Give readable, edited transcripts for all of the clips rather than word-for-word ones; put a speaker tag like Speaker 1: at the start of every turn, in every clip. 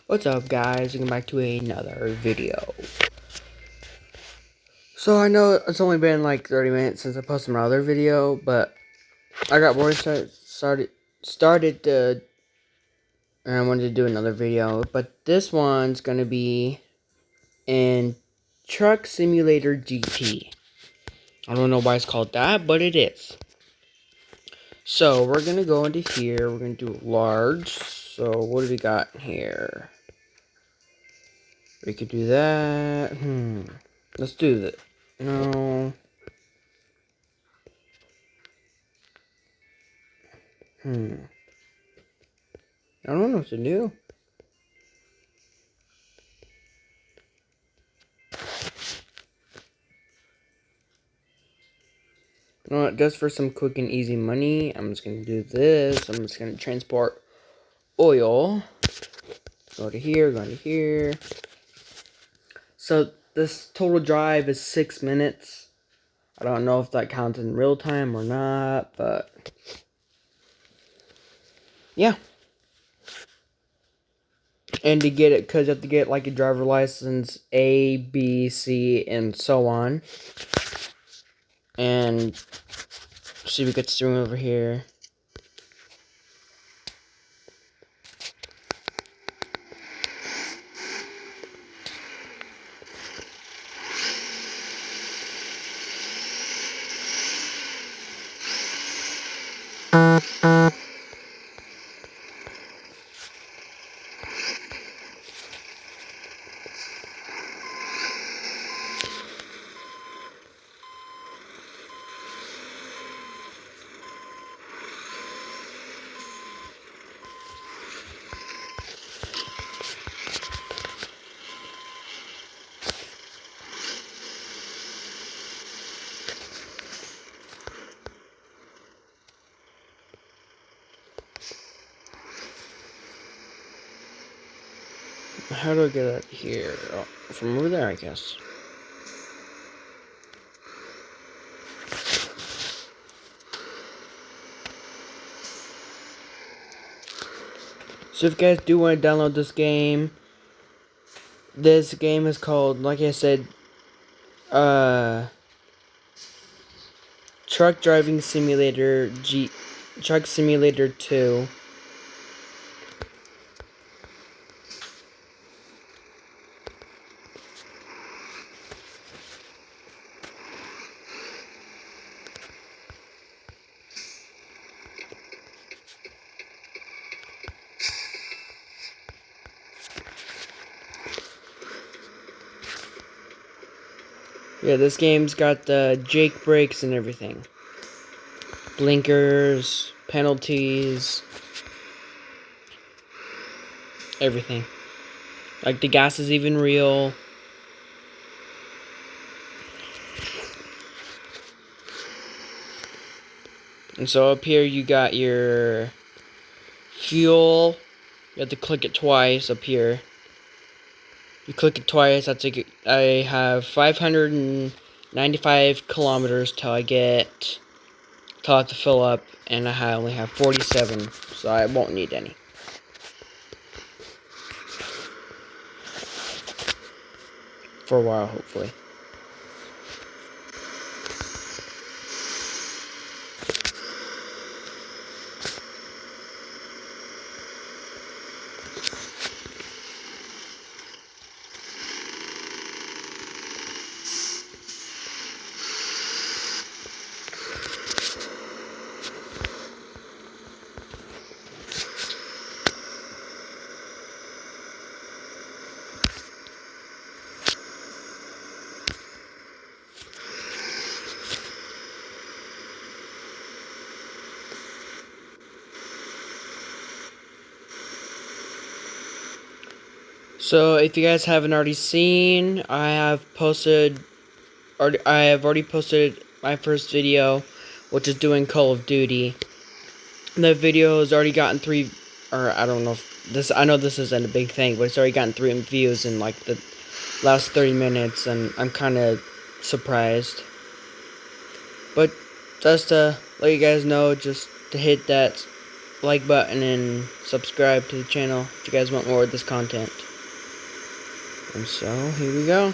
Speaker 1: What's up, guys? Welcome back to another video. So I know it's only been like 30 minutes since I posted my other video, but I got bored and I wanted to do another video. But this one's gonna be in Truck Simulator GT. I don't know why it's called that, but it is. So we're gonna go into here. We're gonna do large. So what do we got here? We could do that. Let's do that. No. I don't know what to do. You know what? Just for some quick and easy money, I'm just gonna do this. I'm just gonna transport oil. Go to here, go to here. So this total drive is 6 minutes. I don't know if that counts in real time or not, but yeah. And to get it, because you have to get like a driver license A, B, C, and so on. And see if we get steering over here. How do I get up here? Oh, from over there, I guess. So if you guys do want to download this game is called, like I said, Truck Driving Simulator Truck Simulator 2. Yeah, this game's got the Jake brakes and everything. Blinkers, penalties, everything. Like the gas is even real. And so up here you got your fuel. You have to click it twice up here. You click it twice, that's like, I have 595 kilometers till I have to fill up, and I only have 47, so I won't need any. For a while, hopefully. So if you guys haven't already seen, I have already posted my first video, which is doing Call of Duty. The video has already gotten I don't know if this, I know this isn't a big thing, but it's already gotten 3 views in like the last 30 minutes, and I'm kind of surprised. But just to let you guys know, just to hit that like button and subscribe to the channel if you guys want more of this content. And so, here we go.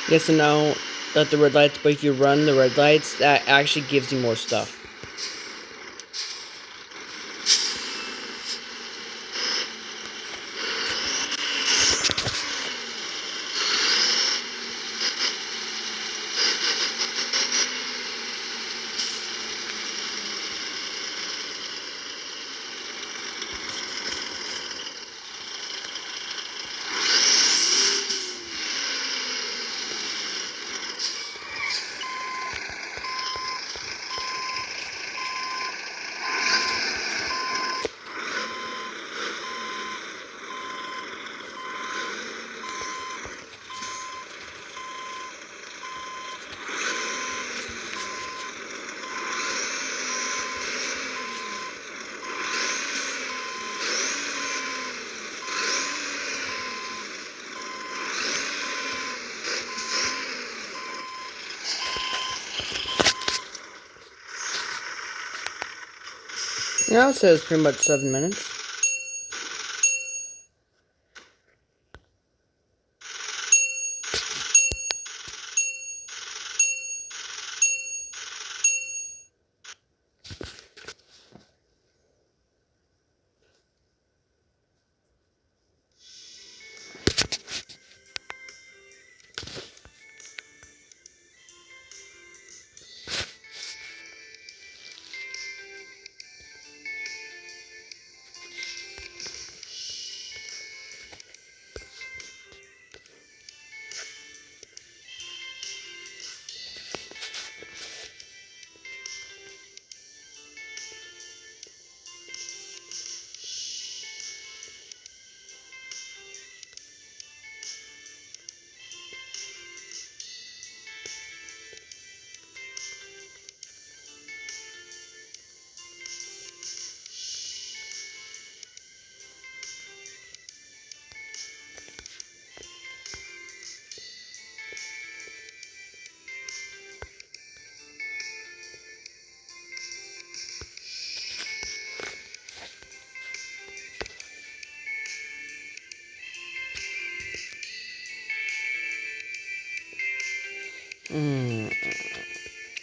Speaker 1: Yes and no, at the red lights, but if you run the red lights, that actually gives you more stuff. Now it says pretty much 7 minutes.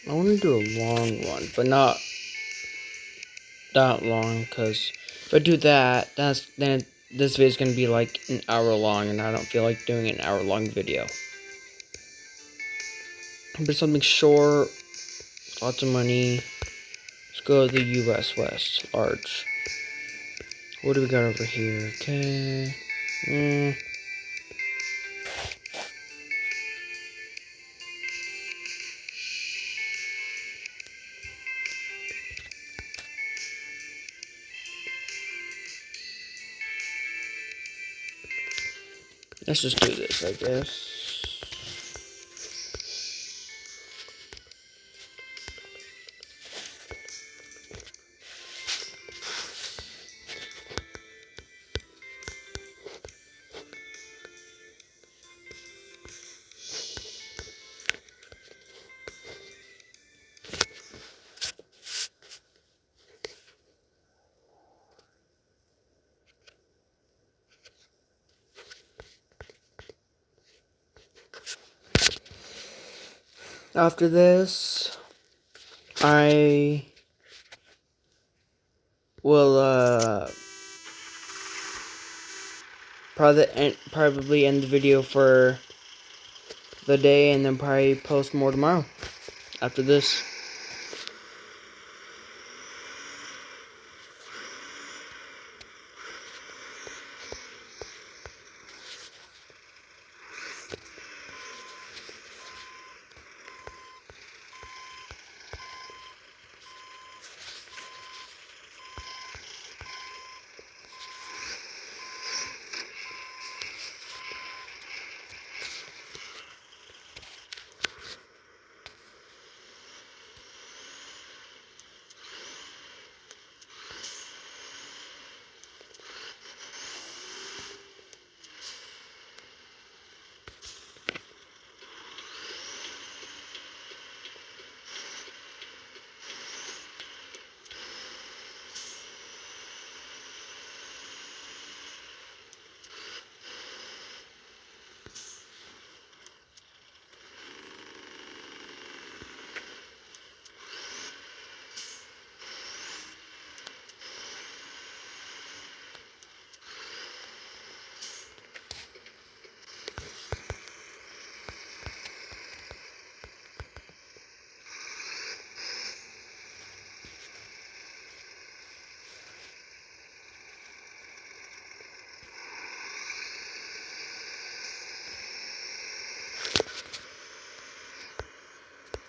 Speaker 1: I want to do a long one, but not that long, because if I do that, then this video is going to be like an hour long, and I don't feel like doing an hour long video. But something short, lots of money. Let's go to the US West, large. What do we got over here? Okay. Let's just do this, I guess. After this, I will probably end the video for the day, and then probably post more tomorrow after this.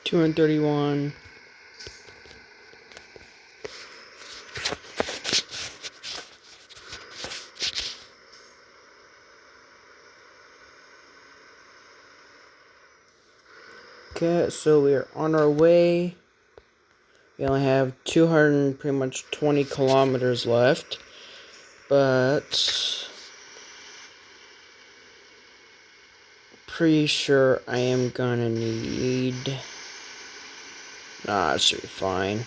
Speaker 1: $231. Okay, so we're on our way. We only have 200 pretty much 20 kilometers left, but pretty sure I am gonna need. Nah, it should be fine.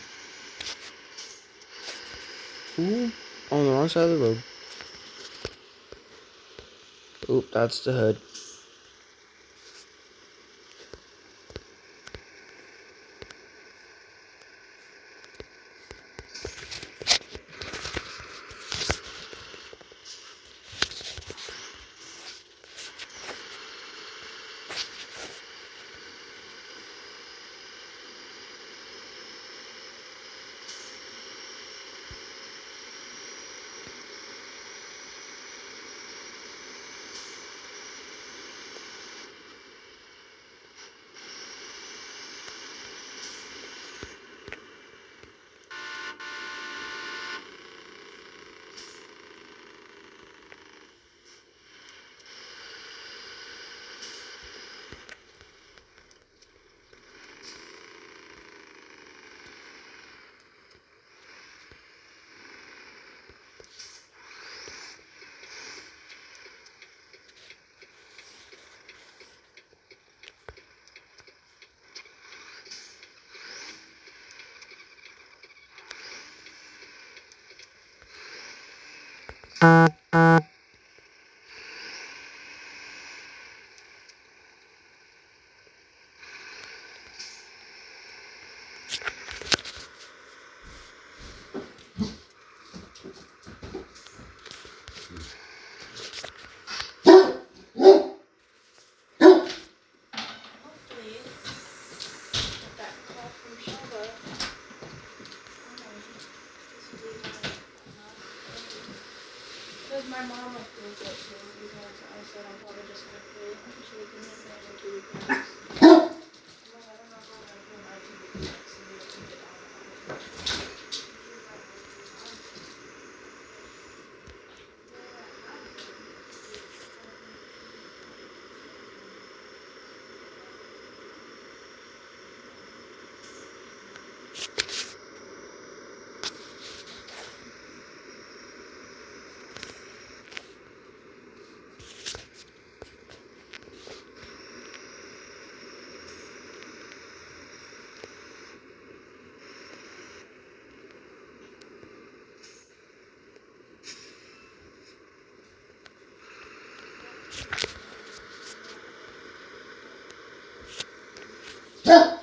Speaker 1: Ooh, on the wrong side of the road. Oop, that's the hood.
Speaker 2: Because my mom approved it too, because I said I'm probably just gonna pay. She would give me another 2 weeks. I'm like, I don't know how I'm gonna pay my 2 weeks and we can get down on it.
Speaker 1: Yeah.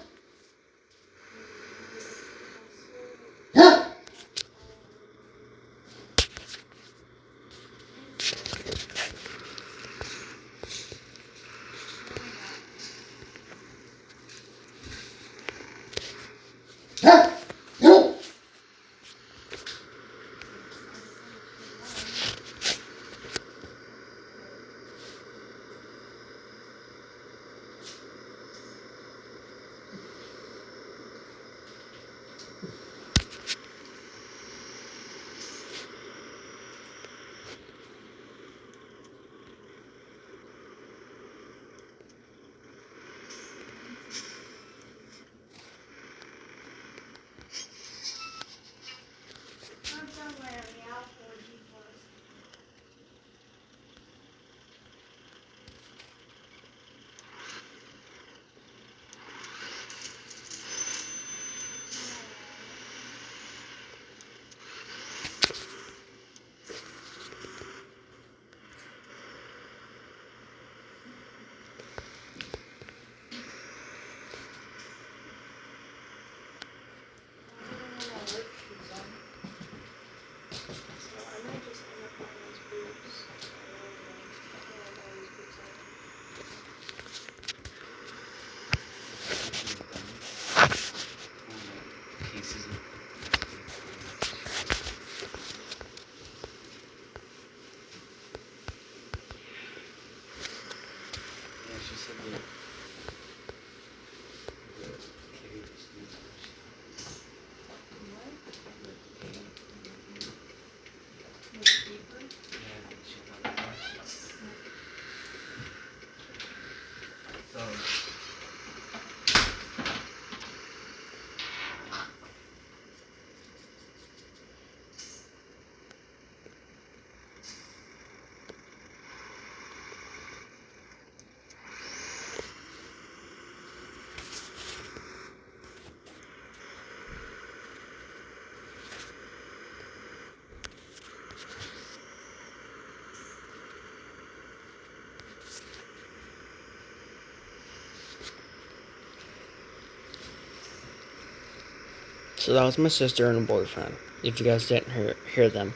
Speaker 1: So that was my sister and a boyfriend, if you guys didn't hear them.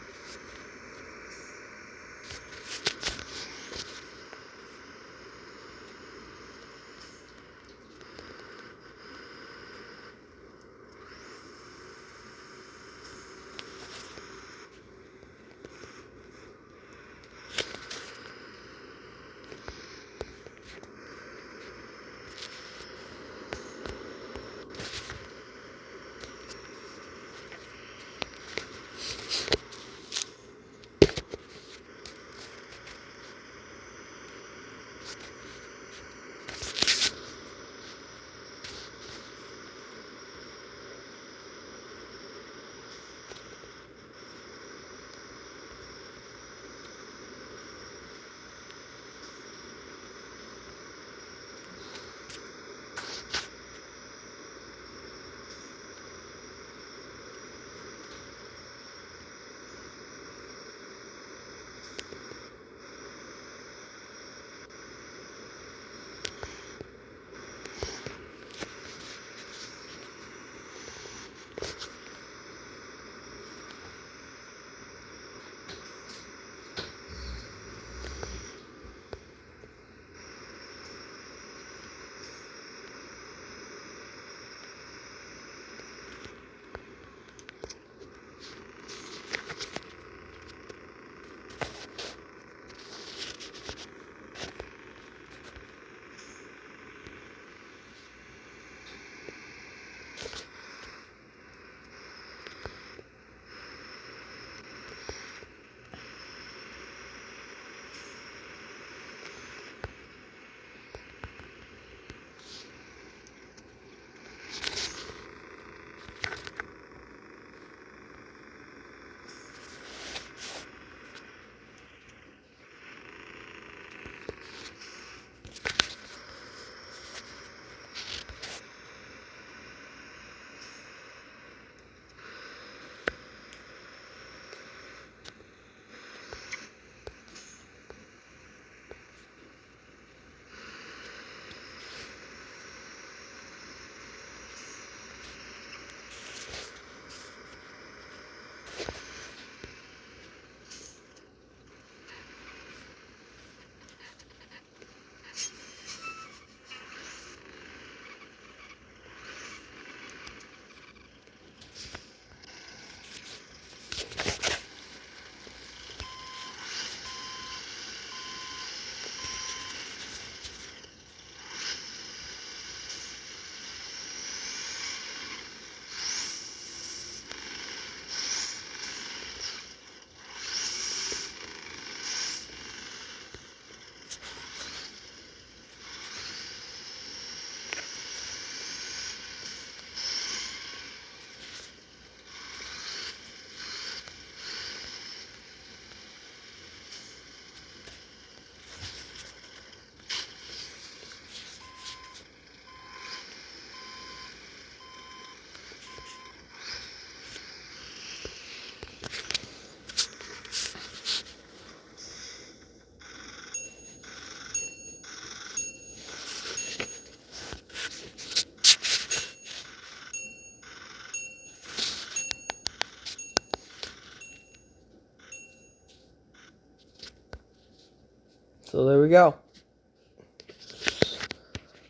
Speaker 1: So there we go.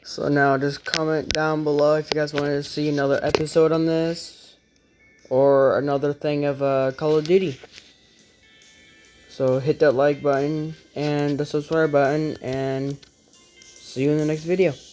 Speaker 1: So now just comment down below if you guys wanted to see another episode on this, or another thing of Call of Duty. So hit that like button and the subscribe button, and see you in the next video.